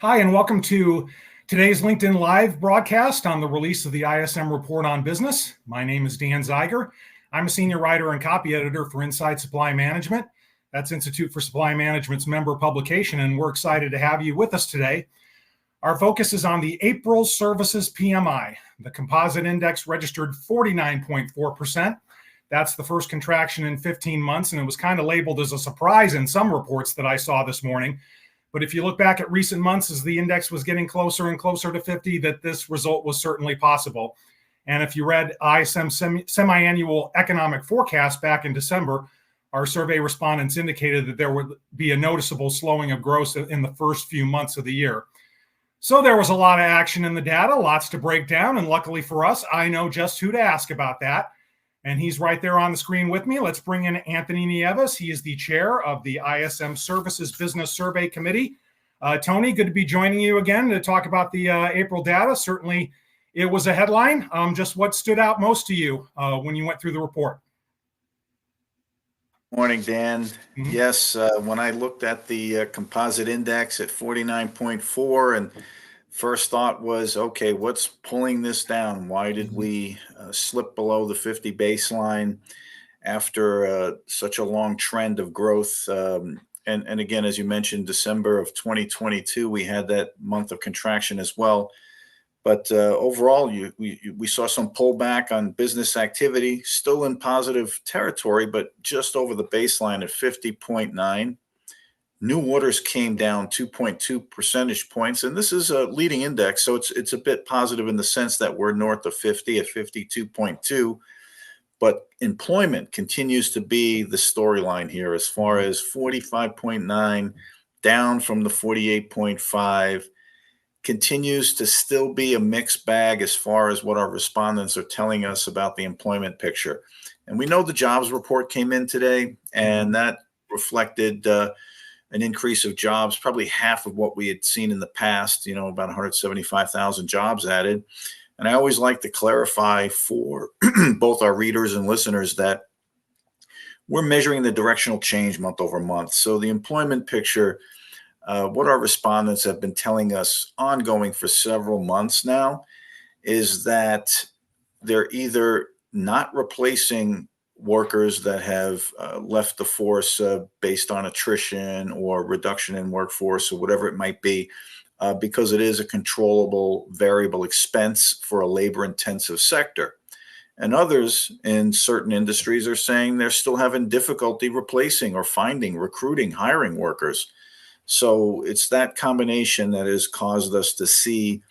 Hi, and welcome to today's LinkedIn Live broadcast on the release of the ISM Report on Business. My name is Dan Zeiger. I'm a senior writer and copy editor for Inside Supply Management. That's Institute for Supply Management's member publication, and we're excited to have you with us today. Our focus is on the April Services PMI. The composite index registered 49.4%. That's the first contraction in 15 months, and it was kind of labeled as a surprise in some reports that I saw this morning. But if you look back at recent months as the index was getting closer and closer to 50, that this result was certainly possible. And if you read ISM semi-annual economic forecast back in December, our survey respondents indicated that there would be a noticeable slowing of growth in the first few months of the year. So there was a lot of action in the data, lots to break down. And luckily for us, I know just who to ask about that. And he's right there on the screen with me. Let's bring in Anthony Nieves. He is the chair of the ISM Services Business Survey Committee. Tony, good to be joining you again to talk about the April data. Certainly, it was a headline. Just what stood out most to you when you went through the report? Morning, Dan. Yes, when I looked at the composite index at 49.4, and first thought was, okay, what's pulling this down? Why did we slip below the 50 baseline after such a long trend of growth? And again, as you mentioned, December of 2022, we had that month of contraction as well. But overall, we saw some pullback on business activity, still in positive territory, but just over the baseline at 50.9. New orders came down 2.2 percentage points, and this is a leading index, so it's a bit positive in the sense that we're north of 50 at 52.2. But employment continues to be the storyline here, as far as 45.9, down from the 48.5. Continues to still be a mixed bag as far as what our respondents are telling us about the employment picture. And we know the jobs report came in today, and that reflected an increase of jobs, probably half of what we had seen in the past, about 175,000 jobs added. And I always like to clarify for both our readers and listeners that we're measuring the directional change month over month. So the employment picture, what our respondents have been telling us ongoing for several months now, is that they're either not replacing workers that have left the force based on attrition or reduction in workforce or whatever it might be, because it is a controllable variable expense for a labor-intensive sector. And others in certain industries are saying they're still having difficulty replacing or finding, recruiting, hiring workers. So it's that combination that has caused us to see,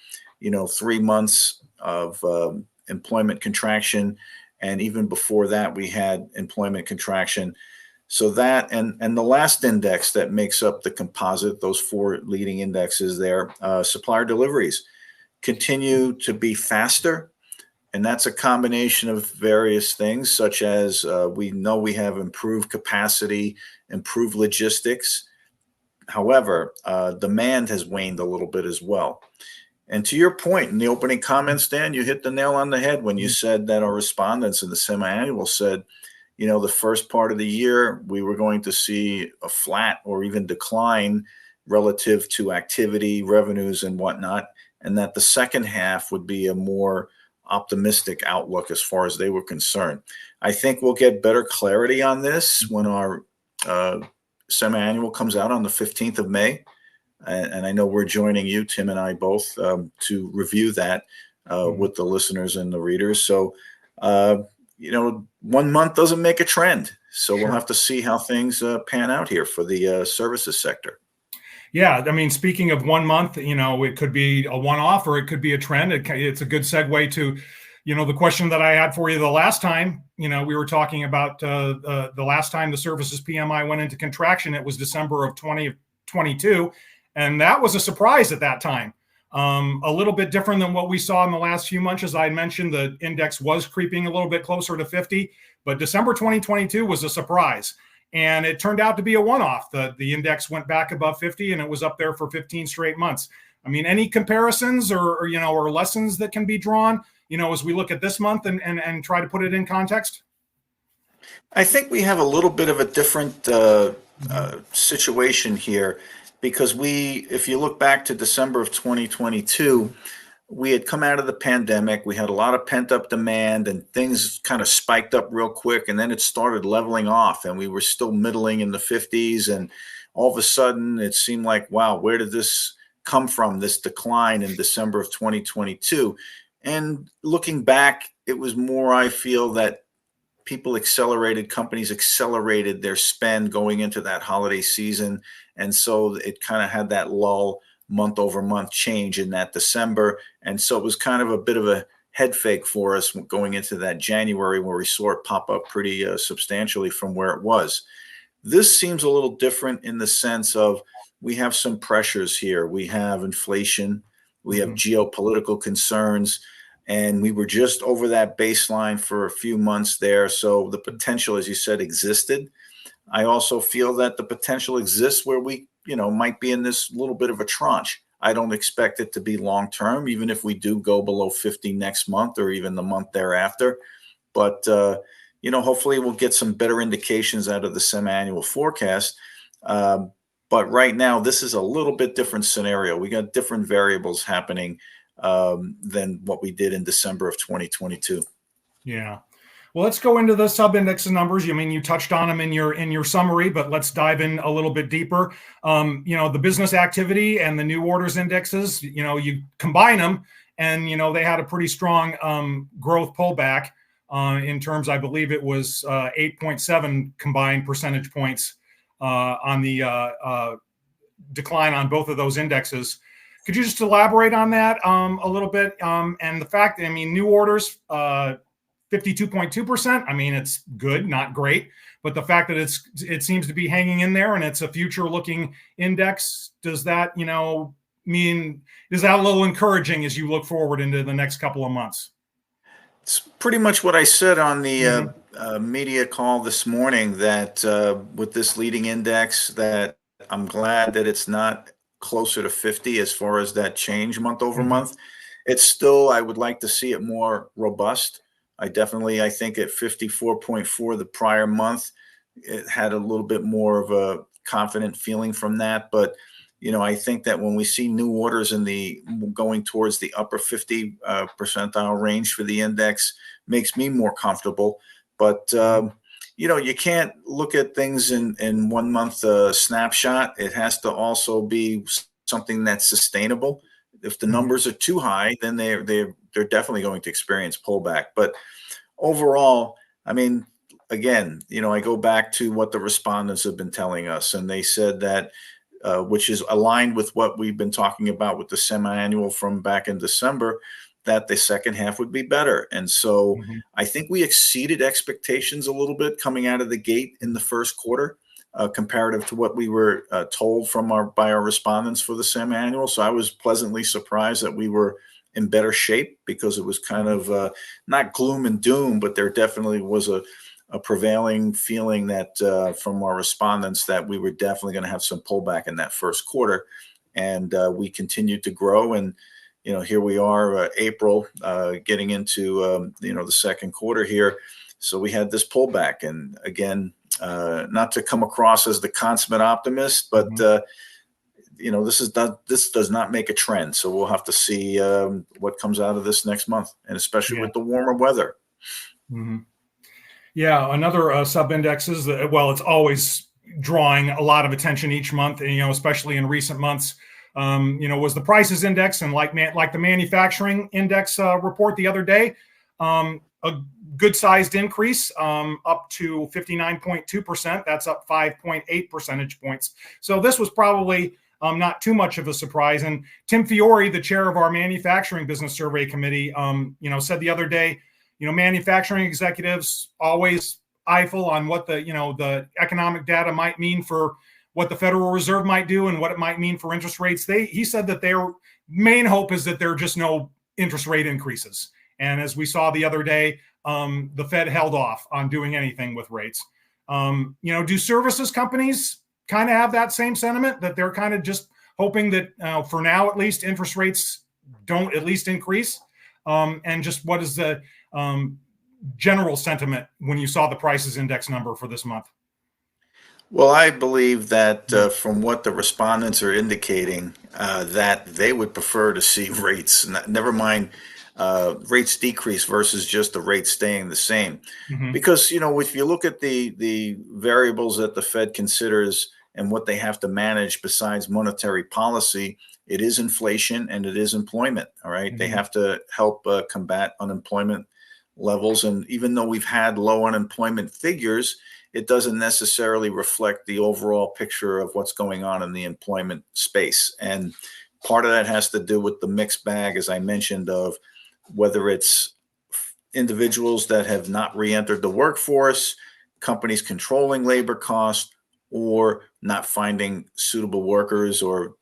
3 months of employment contraction. And even before that, we had employment contraction. So that and the last index that makes up the composite, those four leading indexes there, supplier deliveries, continue to be faster. And that's a combination of various things, such as we know we have improved capacity, improved logistics. However, demand has waned a little bit as well. And to your point in the opening comments, Dan, you hit the nail on the head when you said that our respondents in the semi-annual said, the first part of the year, we were going to see a flat or even decline relative to activity, revenues, and whatnot, and that the second half would be a more optimistic outlook as far as they were concerned. I think we'll get better clarity on this when our semi-annual comes out on the 15th of May. And I know we're joining you, Tim and I both, to review that with the listeners and the readers. So, 1 month doesn't make a trend. So We'll have to see how things pan out here for the services sector. Yeah, I mean, speaking of 1 month, it could be a one-off or it could be a trend. It's a good segue to, the question that I had for you the last time. We were talking about the last time the Services PMI went into contraction. It was December of 2022. And that was a surprise at that time. A little bit different than what we saw in the last few months. As I mentioned, the index was creeping a little bit closer to 50, but December 2022 was a surprise. And it turned out to be a one-off. The index went back above 50 and it was up there for 15 straight months. I mean, any comparisons or lessons that can be drawn, as we look at this month and try to put it in context? I think we have a little bit of a different situation here, because if you look back to December of 2022, we had come out of the pandemic. We had a lot of pent up demand and things kind of spiked up real quick. And then it started leveling off and we were still middling in the 50s. And all of a sudden it seemed like, wow, where did this come from, this decline in December of 2022? And looking back, it was more, I feel that companies accelerated their spend going into that holiday season. And so it kind of had that lull month over month change in that December. And so it was kind of a bit of a head fake for us going into that January, where we saw it pop up pretty substantially from where it was. This seems a little different in the sense of we have some pressures here. We have inflation, we have geopolitical concerns, and we were just over that baseline for a few months there. So the potential, as you said, existed. I also feel that the potential exists where we, might be in this little bit of a tranche. I don't expect it to be long term, even if we do go below 50 next month or even the month thereafter. But, hopefully we'll get some better indications out of the semi-annual forecast. But right now, this is a little bit different scenario. We got different variables happening than what we did in December of 2022. Yeah. Well, let's go into the sub-index numbers. You touched on them in your summary, but let's dive in a little bit deeper. The business activity and the new orders indexes, you combine them and, they had a pretty strong growth pullback in terms, I believe it was 8.7 combined percentage points on the decline on both of those indexes. Could you just elaborate on that a little bit? And the fact, new orders, 52.2%. It's good, not great, but the fact that it seems to be hanging in there and it's a future-looking index, does that, is that a little encouraging as you look forward into the next couple of months? It's pretty much what I said on the media call this morning, that with this leading index, that I'm glad that it's not closer to 50 as far as that change month over month. It's still, I would like to see it more robust. I think at 54.4 the prior month, it had a little bit more of a confident feeling from that. But, I think that when we see new orders going towards the upper 50 percentile range for the index, makes me more comfortable. But, you can't look at things in 1 month snapshot. It has to also be something that's sustainable. If the numbers are too high, then they're definitely going to experience pullback. But overall, again, I go back to what the respondents have been telling us, and they said that, which is aligned with what we've been talking about with the semi-annual from back in December, that the second half would be better. And so I think we exceeded expectations a little bit coming out of the gate in the first quarter. Comparative to what we were told by our respondents for the semi-annual. So I was pleasantly surprised that we were in better shape, because it was kind of not gloom and doom, but there definitely was a prevailing feeling that from our respondents that we were definitely going to have some pullback in that first quarter. And we continued to grow. And, here we are, April, getting into, the second quarter here. So we had this pullback. And again, not to come across as the consummate optimist, but this does not make a trend. So we'll have to see what comes out of this next month, and especially with the warmer weather. Yeah, another sub-indexes that, it's always drawing a lot of attention each month, and especially in recent months. Was the prices index, and like the manufacturing index report the other day, a good sized increase up to 59.2%. That's up 5.8 percentage points. So this was probably not too much of a surprise. And Tim Fiore, the chair of our manufacturing business survey committee, said the other day, manufacturing executives always eyeful on what the economic data might mean for what the Federal Reserve might do and what it might mean for interest rates. He said that their main hope is that there are just no interest rate increases. And as we saw the other day, the Fed held off on doing anything with rates. Do services companies kind of have that same sentiment, that they're kind of just hoping that for now, at least, interest rates don't at least increase? And just what is the general sentiment when you saw the prices index number for this month? Well, I believe that from what the respondents are indicating, that they would prefer to see rates, never mind rates decrease versus just the rate staying the same. Mm-hmm. Because, if you look at the variables that the Fed considers and what they have to manage besides monetary policy, it is inflation and it is employment. All right. They Mm-hmm. have to help combat unemployment levels. And even though we've had low unemployment figures, it doesn't necessarily reflect the overall picture of what's going on in the employment space. And part of that has to do with the mixed bag, as I mentioned, of whether it's individuals that have not re-entered the workforce, companies controlling labor costs, or not finding suitable workers, or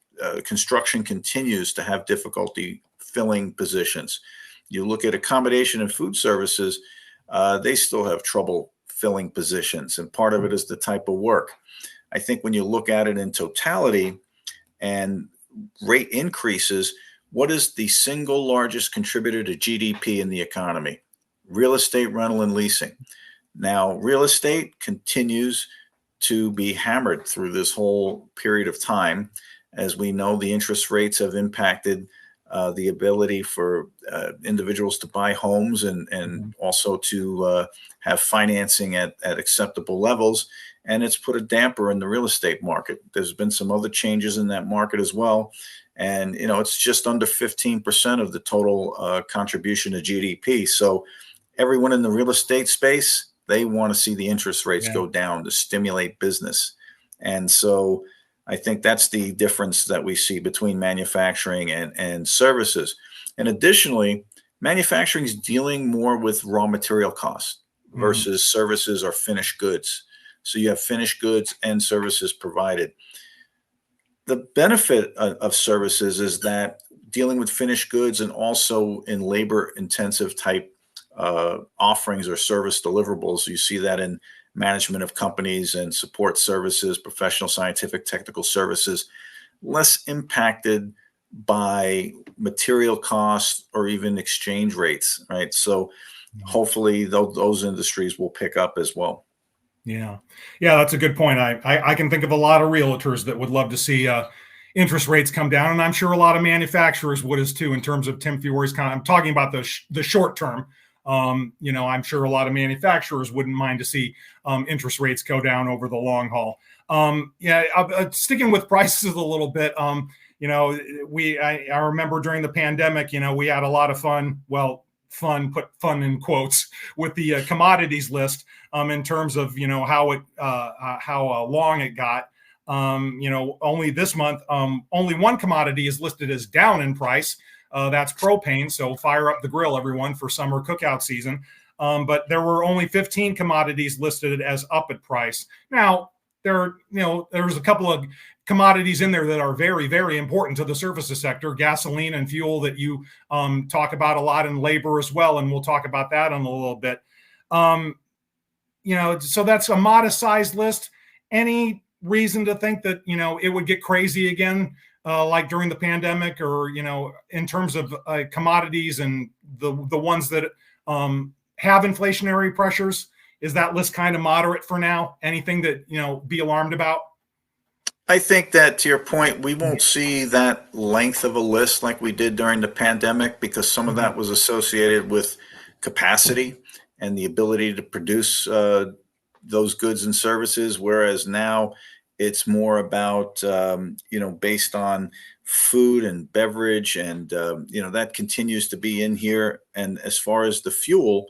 construction continues to have difficulty filling positions. You look at accommodation and food services, they still have trouble filling positions, and part of it is the type of work. I think when you look at it in totality and rate increases, what is the single largest contributor to GDP in the economy? Real estate rental and leasing. Now, real estate continues to be hammered through this whole period of time. As we know, the interest rates have impacted the ability for individuals to buy homes and also to have financing at acceptable levels. And it's put a damper in the real estate market. There's been some other changes in that market as well. And, it's just under 15% of the total contribution to GDP. So everyone in the real estate space, they want to see the interest rates go down to stimulate business. And so I think that's the difference that we see between manufacturing and services. And additionally, manufacturing is dealing more with raw material costs versus services or finished goods. So you have finished goods and services provided. The benefit of services is that dealing with finished goods and also in labor intensive type offerings or service deliverables, you see that in management of companies and support services, professional, scientific, technical services, less impacted by material costs or even exchange rates, right? So hopefully those industries will pick up as well. Yeah. Yeah, that's a good point. I can think of a lot of realtors that would love to see interest rates come down, and I'm sure a lot of manufacturers would as too. In terms of Tim Fiore's I'm talking about the short term. I'm sure a lot of manufacturers wouldn't mind to see interest rates go down over the long haul. Sticking with prices a little bit. I remember during the pandemic, we had a lot of fun. Well, put fun in quotes, with the commodities list in terms of how long it got. Only this month, only one commodity is listed as down in price. That's propane. So fire up the grill, everyone, for summer cookout season. But there were only 15 commodities listed as up at price. Now, there's a couple of commodities in there that are very, very important to the services sector, gasoline and fuel, that you talk about a lot, in labor as well. And we'll talk about that in a little bit. So that's a modest sized list. Any reason to think that, it would get crazy again, like during the pandemic, or, in terms of commodities and the ones that have inflationary pressures? Is that list kind of moderate for now? Anything that, be alarmed about? I think that, to your point, we won't see that length of a list like we did during the pandemic, because some of that was associated with capacity and the ability to produce those goods and services, whereas now it's more about, based on food and beverage, and, that continues to be in here. And as far as the fuel,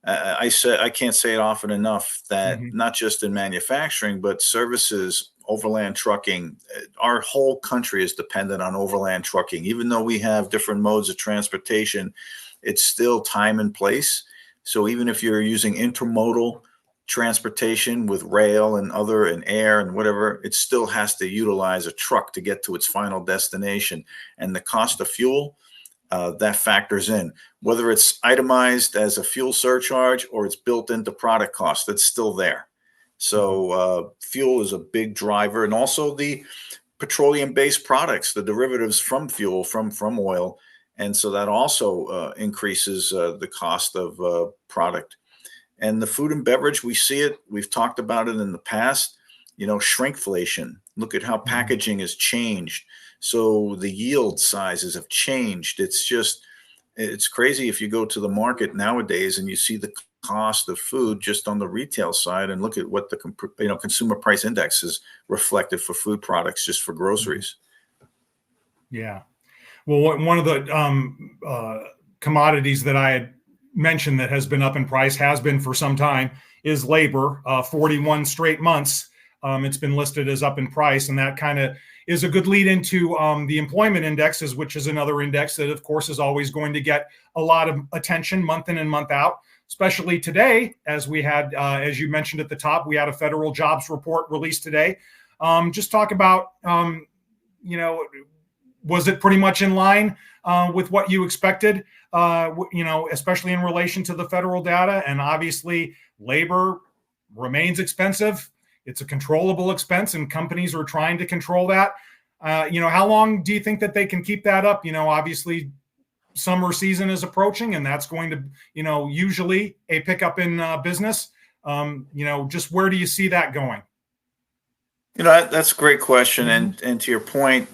I can't say it often enough that not just in manufacturing, but services, overland trucking, our whole country is dependent on overland trucking. Even though we have different modes of transportation, it's still time and place. So even if you're using intermodal transportation with rail and other and air and whatever, it still has to utilize a truck to get to its final destination. And the cost of fuel, that factors in, whether it's itemized as a fuel surcharge or it's built into product cost, that's still there. So fuel is a big driver, and also the petroleum-based products, the derivatives from fuel, from oil. And so that also increases the cost of product. And the food and beverage, we see it. We've talked about it in the past. shrinkflation. Look at how packaging has changed. So the yield sizes have changed. It's crazy if you go to the market nowadays and you see the cost of food just on the retail side and look at what the consumer price index is reflected for food products, just for groceries. Yeah. Well, one of the commodities that I had mentioned that has been up in price, has been for some time, is labor. 41 straight months it's been listed as up in price, and that kind of is a good lead into the employment indexes, which is another index that, of course, is always going to get a lot of attention month in and month out, especially today, as we had, as you mentioned at the top, we had a federal jobs report released today. Just talk about, was it pretty much in line with what you expected, especially in relation to the federal data? And obviously, labor remains expensive. It's a controllable expense, and companies are trying to control that. How long do you think that they can keep that up? Obviously, summer season is approaching, and that's going to, usually a pickup in business. Just where do you see that going? That's a great question. And to your point,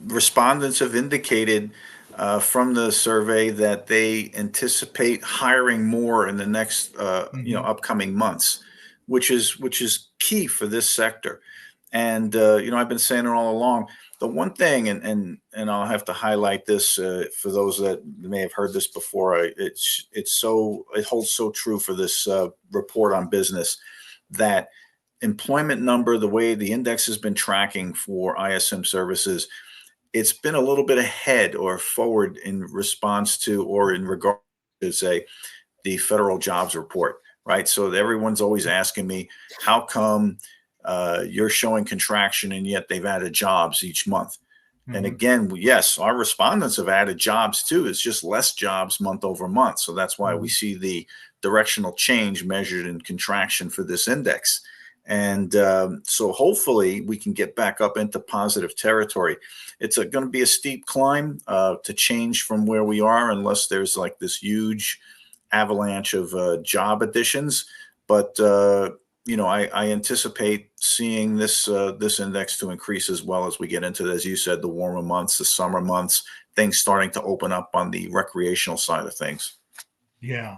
respondents have indicated from the survey that they anticipate hiring more in the next, upcoming months, which is key for this sector. And, I've been saying it all along. The one thing, and I'll have to highlight this for those that may have heard this before, it holds so true for this report on business, that employment number, the way the index has been tracking for ISM services, it's been a little bit ahead or forward in response to, or in regard to, say, the federal jobs report, right? So everyone's always asking me, how come you're showing contraction and yet they've added jobs each month? And again, yes, our respondents have added jobs too. It's just less jobs month over month. So that's why we see the directional change measured in contraction for this index. And so hopefully we can get back up into positive territory. It's going to be a steep climb to change from where we are, unless there's like this huge avalanche of job additions. But I anticipate seeing this index to increase as well as we get into, as you said, the warmer months, the summer months, things starting to open up on the recreational side of things. Yeah.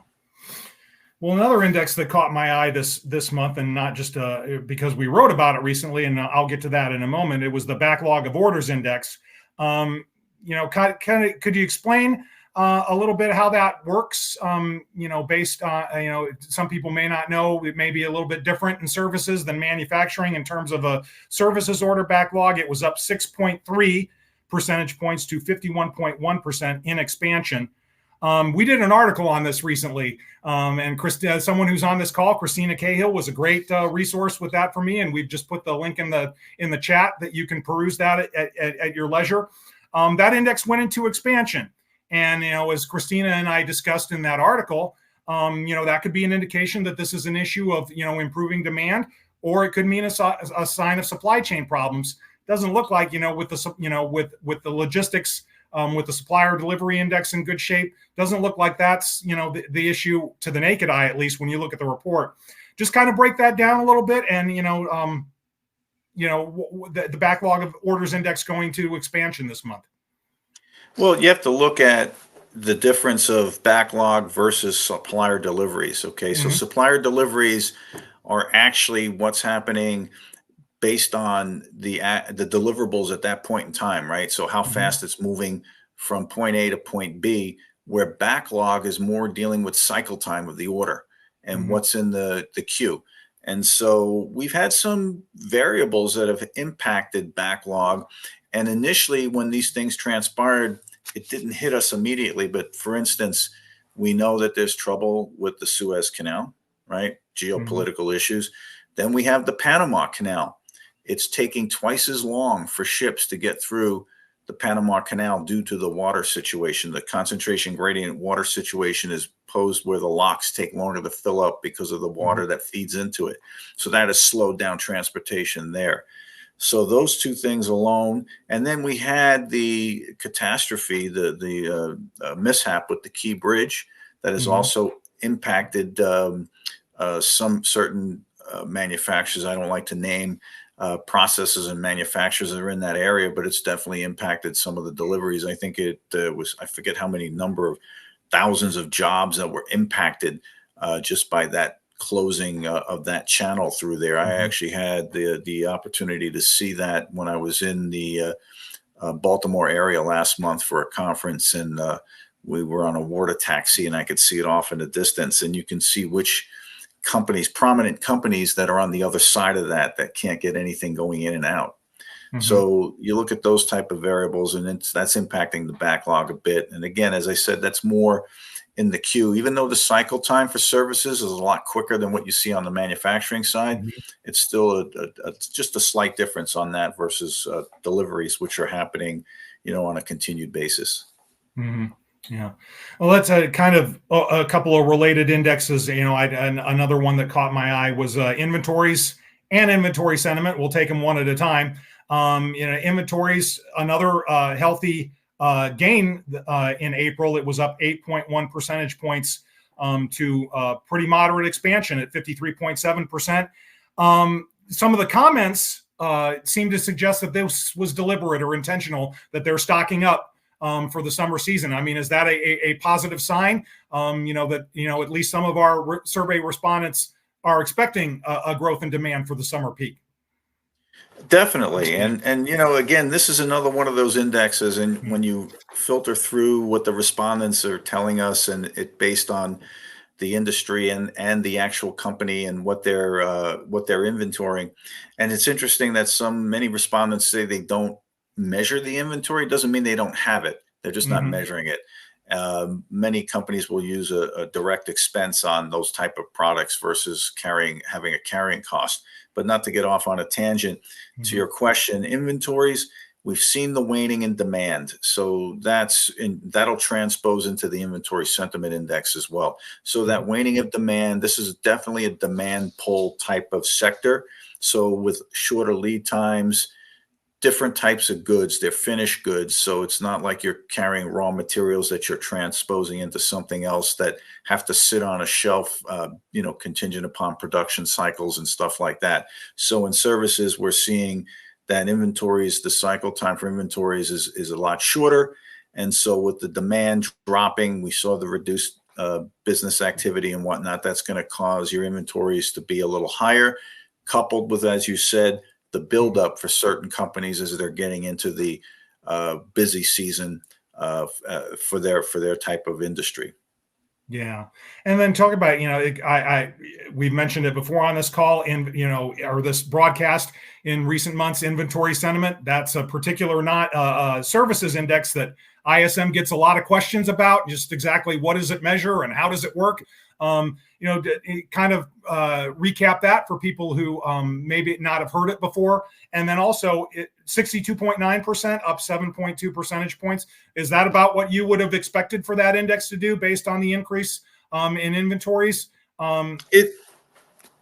Well, another index that caught my eye this month, and not just because we wrote about it recently, and I'll get to that in a moment, it was the backlog of orders index. Could you explain a little bit how that works? Based on, some people may not know, it may be a little bit different in services than manufacturing in terms of a services order backlog. It was up 6.3 percentage points to 51.1% in expansion. We did an article on this recently, and someone who's on this call, Christina Cahill, was a great resource with that for me, and we've just put the link in the chat that you can peruse that at your leisure. That index went into expansion, and as Christina and I discussed in that article, that could be an indication that this is an issue of improving demand, or it could mean a sign of supply chain problems. Doesn't look like with the logistics. With the supplier delivery index in good shape, doesn't look like that's the issue to the naked eye, at least when you look at the report. Just kind of break that down a little bit, and the backlog of orders index going to expansion this month. Well, you have to look at the difference of backlog versus supplier deliveries. Okay, so supplier deliveries are actually what's happening based on the deliverables at that point in time, right? So how fast it's moving from point A to point B, where backlog is more dealing with cycle time of the order and what's in the queue. And so we've had some variables that have impacted backlog. And initially, when these things transpired, it didn't hit us immediately. But for instance, we know that there's trouble with the Suez Canal, right? Geopolitical issues. Then we have the Panama Canal. It's taking twice as long for ships to get through the Panama Canal due to the water situation. The concentration gradient water situation is posed where the locks take longer to fill up because of the water that feeds into it. So that has slowed down transportation there. So those two things alone. And then we had the catastrophe, the mishap with the Key Bridge that has also impacted some certain manufacturers I don't like to name. processes and manufacturers that are in that area, but it's definitely impacted some of the deliveries. I think it was, I forget how many number of thousands of jobs that were impacted just by that closing of that channel through there. I actually had the opportunity to see that when I was in the Baltimore area last month for a conference, and we were on a water taxi, and I could see it off in the distance, and you can see which companies, prominent companies that are on the other side of that can't get anything going in and out. So you look at those type of variables, and that's impacting the backlog a bit. And again, as I said, that's more in the queue. Even though the cycle time for services is a lot quicker than what you see on the manufacturing side, it's still just a slight difference on that versus deliveries, which are happening, on a continued basis. Yeah. Well, that's a kind of a couple of related indexes. Another one that caught my eye was inventories and inventory sentiment. We'll take them one at a time. Inventories, another healthy gain in April. It was up 8.1 percentage points to pretty moderate expansion at 53.7%. Some of the comments seem to suggest that this was deliberate or intentional, that they're stocking up for the summer season. I mean, is that a positive sign? That at least some of our survey respondents are expecting a growth in demand for the summer peak. Definitely. And again, this is another one of those indexes. And when you filter through what the respondents are telling us, and it based on the industry and the actual company and what they're inventorying. And it's interesting that many respondents say they don't measure the inventory. It doesn't mean they don't have it. They're just not measuring it. Many companies will use a direct expense on those type of products versus having a carrying cost. But not to get off on a tangent, to your question, inventories, we've seen the waning in demand. So that'll transpose into the inventory sentiment index as well. So that waning of demand, this is definitely a demand pull type of sector. So with shorter lead times, different types of goods, they're finished goods. So it's not like you're carrying raw materials that you're transposing into something else that have to sit on a shelf, contingent upon production cycles and stuff like that. So in services, we're seeing that inventories, the cycle time for inventories is a lot shorter. And so with the demand dropping, we saw the reduced business activity and whatnot. That's going to cause your inventories to be a little higher, coupled with, as you said, the buildup for certain companies as they're getting into the busy season for their type of industry. Yeah. And then talk about, we've mentioned it before on this call or this broadcast in recent months, inventory sentiment. That's a particular services index that ISM gets a lot of questions about, just exactly what does it measure and how does it work? Kind of recap that for people who maybe not have heard it before. And then also 62.9%, up 7.2 percentage points. Is that about what you would have expected for that index to do based on the increase in inventories? It's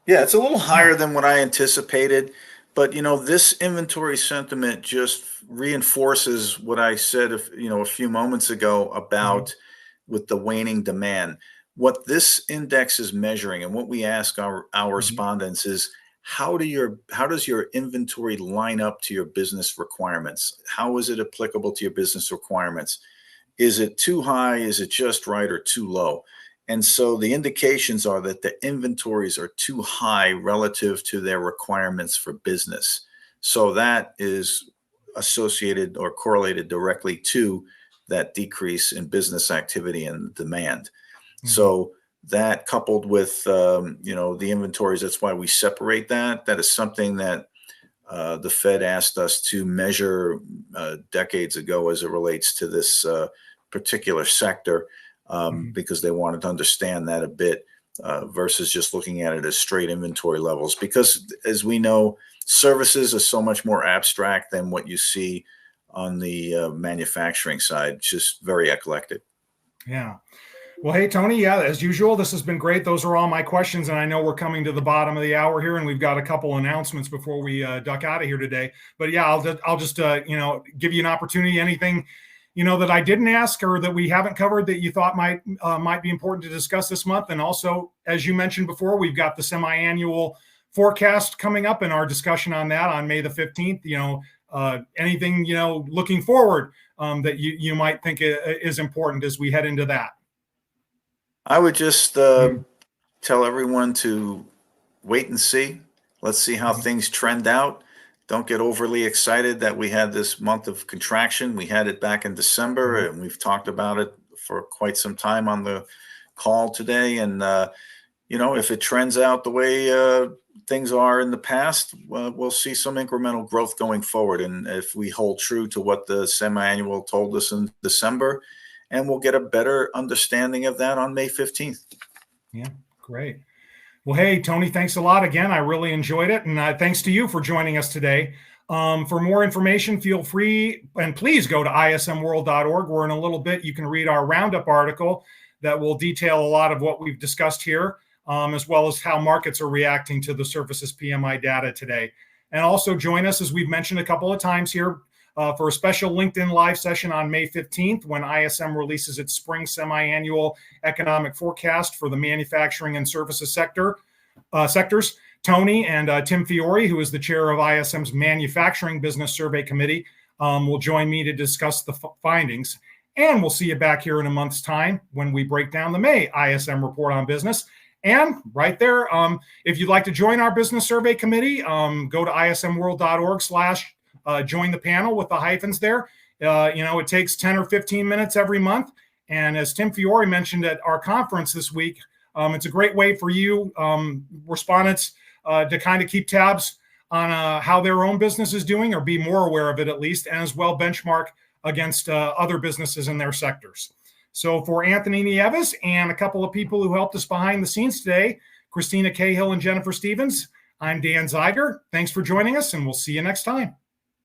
a little higher than what I anticipated. But, this inventory sentiment just reinforces what I said, a few moments ago about with the waning demand. What this index is measuring, and what we ask our respondents is, how does your inventory line up to your business requirements? How is it applicable to your business requirements? Is it too high? Is it just right, or too low? And so the indications are that the inventories are too high relative to their requirements for business. So that is associated or correlated directly to that decrease in business activity and demand. So that, coupled with the inventories, that's why we separate that. That is something that the Fed asked us to measure decades ago as it relates to this particular sector, because they wanted to understand that a bit versus just looking at it as straight inventory levels. Because as we know, services are so much more abstract than what you see on the manufacturing side. It's just very eclectic. Yeah. Well, hey, Tony, as usual, this has been great. Those are all my questions. And I know we're coming to the bottom of the hour here, and we've got a couple announcements before we duck out of here today. But I'll just give you an opportunity. Anything, that I didn't ask or that we haven't covered that you thought might be important to discuss this month. And also, as you mentioned before, we've got the semi-annual forecast coming up and our discussion on that on May the 15th. Anything, looking forward that you might think is important as we head into that? I would just tell everyone to wait and see. Let's see how things trend out. Don't get overly excited that we had this month of contraction. We had it back in December, and we've talked about it for quite some time on the call today. And, if it trends out the way things are in the past, we'll see some incremental growth going forward. And if we hold true to what the semi-annual told us in December, and we'll get a better understanding of that on May 15th. Yeah, great. Well, hey, Tony, thanks a lot again. I really enjoyed it. And thanks to you for joining us today. For more information, feel free and please go to ismworld.org, where in a little bit you can read our roundup article that will detail a lot of what we've discussed here, as well as how markets are reacting to the Services PMI data today. And also join us, as we've mentioned a couple of times here, for a special LinkedIn Live session on May 15th, when ISM releases its spring semi-annual economic forecast for the manufacturing and services sectors. Tony and Tim Fiore, who is the chair of ISM's Manufacturing Business Survey Committee, will join me to discuss the findings. And we'll see you back here in a month's time when we break down the May ISM report on business. And right there, if you'd like to join our business survey committee, go to ismworld.org/join the panel with the hyphens there. It takes 10 or 15 minutes every month. And as Tim Fiore mentioned at our conference this week, it's a great way for you respondents to kind of keep tabs on how their own business is doing, or be more aware of it at least, and as well benchmark against other businesses in their sectors. So for Anthony Nieves and a couple of people who helped us behind the scenes today, Christina Cahill and Jennifer Stevens, I'm Dan Zeiger. Thanks for joining us, and we'll see you next time.